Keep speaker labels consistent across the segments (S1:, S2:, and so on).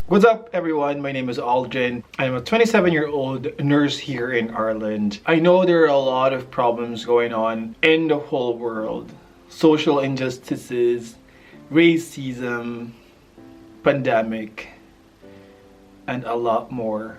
S1: What's up, everyone? My name is Aldrin. I'm a 27-year-old nurse here in Ireland. I know there are a lot of problems going on in the whole world. Social injustices, racism, pandemic, and a lot more.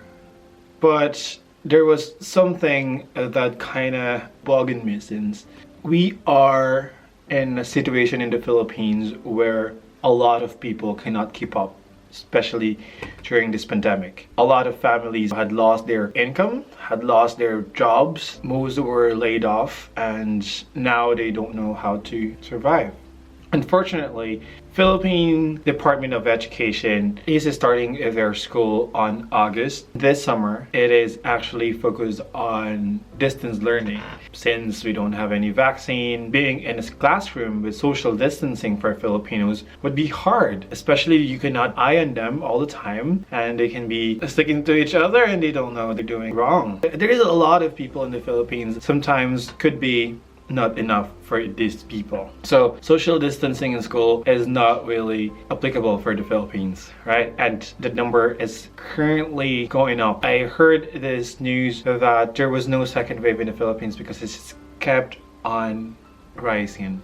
S1: But there was something that kind of bugged me since we are in a situation in the Philippines where a lot of people cannot keep up, especially during this pandemic. A lot of families had lost their income, had lost their jobs, most were laid off, and now they don't know how to survive. Unfortunately, Philippine Department of Education is starting their school on August. This summer, it is actually focused on distance learning. Since we don't have any vaccine, being in a classroom with social distancing for Filipinos would be hard. Especially you cannot eye on them all the time and they can be sticking to each other and they don't know they're doing wrong. There is a lot of people in the Philippines, sometimes could be not enough for these people. So social distancing in school is not really applicable for the Philippines, right? And the number is currently going up. I heard this news that there was no second wave in the Philippines because it's kept on rising.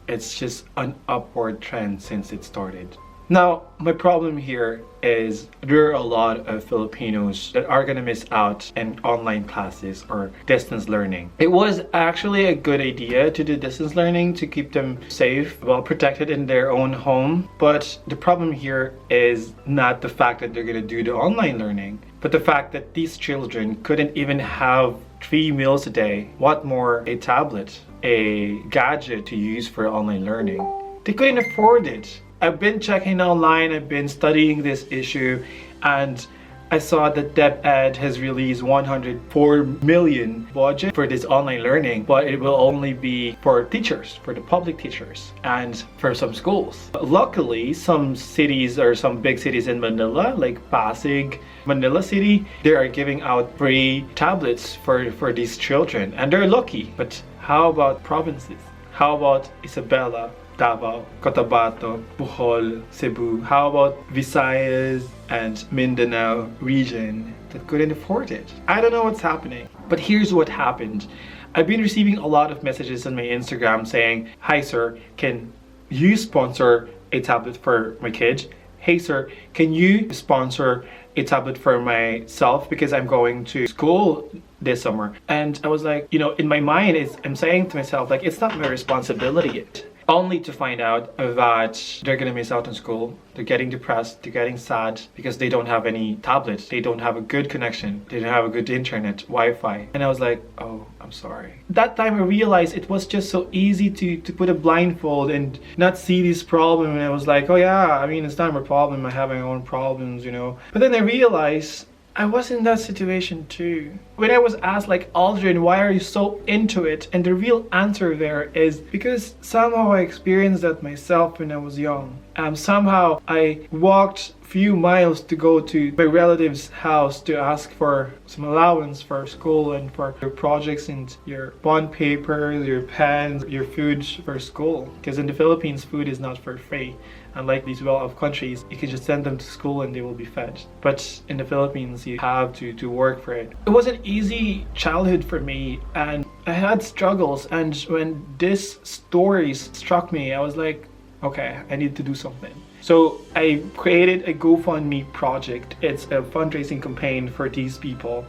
S1: It's just an upward trend since it started. Now, my problem here is there are a lot of Filipinos that are gonna miss out in online classes or distance learning. It was actually a good idea to do distance learning to keep them safe, well protected in their own home. But the problem here is not the fact that they're gonna do the online learning, but the fact that these children couldn't even have 3 meals a day. What more a tablet, a gadget to use for online learning? They couldn't afford it. I've been checking online, I've been studying this issue, and I saw that DepEd has released 104 million budget for this online learning, but it will only be for teachers, for the public teachers, and for some schools. Luckily, some cities or some big cities in Manila, like Pasig, Manila City, they are giving out free tablets for these children, and they're lucky. But how about provinces? How about Isabela, Davao, Cotabato, Bohol, Cebu? How about Visayas and Mindanao region that couldn't afford it? I don't know what's happening. But here's what happened. I've been receiving a lot of messages on my Instagram saying, "Hi sir, can you sponsor a tablet for my kid? Hey sir, can you sponsor a tablet for myself because I'm going to school this summer?" And I was like, in my mind, I'm saying to myself, like, it's not my responsibility yet. Only to find out that they're gonna miss out on school. They're getting depressed, they're getting sad because they don't have any tablets, they don't have a good connection, they don't have a good internet, Wi-Fi. And I was like, oh, I'm sorry. That time I realized it was just so easy to put a blindfold and not see this problem. And I was like, oh yeah, I mean, it's not my problem, I have my own problems, But then I realized I was in that situation too. When I was asked like, Aldrin, why are you so into it? And the real answer there is because somehow I experienced that myself when I was young. Somehow I walked few miles to go to my relative's house to ask for some allowance for school and for your projects and your bond papers, your pens, your food for school. Because in the Philippines, food is not for free. Unlike these well-off countries, you can just send them to school and they will be fed. But in the Philippines, you have to work for it. It was an easy childhood for me and I had struggles. And when this story struck me, I was like, okay, I need to do something. So I created a GoFundMe project. It's a fundraising campaign for these people.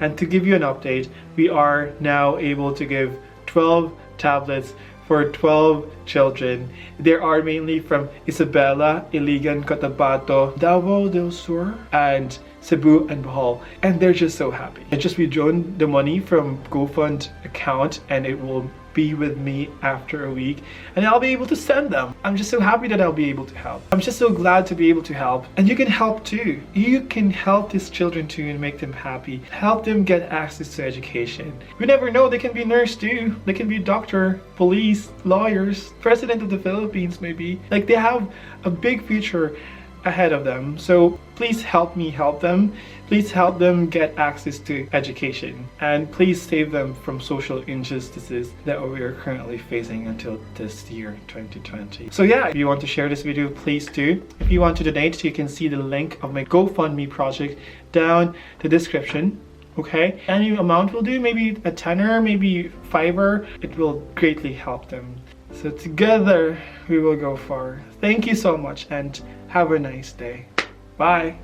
S1: And to give you an update, we are now able to give 12 tablets for 12 children. They are mainly from Isabela, Iligan, Cotabato, Davao del Sur, and Cebu and Bohol. And they're just so happy. I just withdrawn the money from GoFund account and it will be with me after a week and I'll be able to send them. I'm just so happy that I'll be able to help. I'm just so glad to be able to help. And you can help too. You can help these children too and make them happy. Help them get access to education. You never know, they can be nurse too. They can be doctor, police, lawyers, president of the Philippines maybe. Like they have a big future ahead of them. So please help me help them. Please help them get access to education, and please save them from social injustices that we are currently facing until this year 2020. So yeah, if you want to share this video, please do. If you want to donate, you can see the link of my GoFundMe project down the description. Okay, any amount will do, maybe a tenner, maybe $5. It will greatly help them. So together we will go far. Thank you so much and have a nice day. Bye.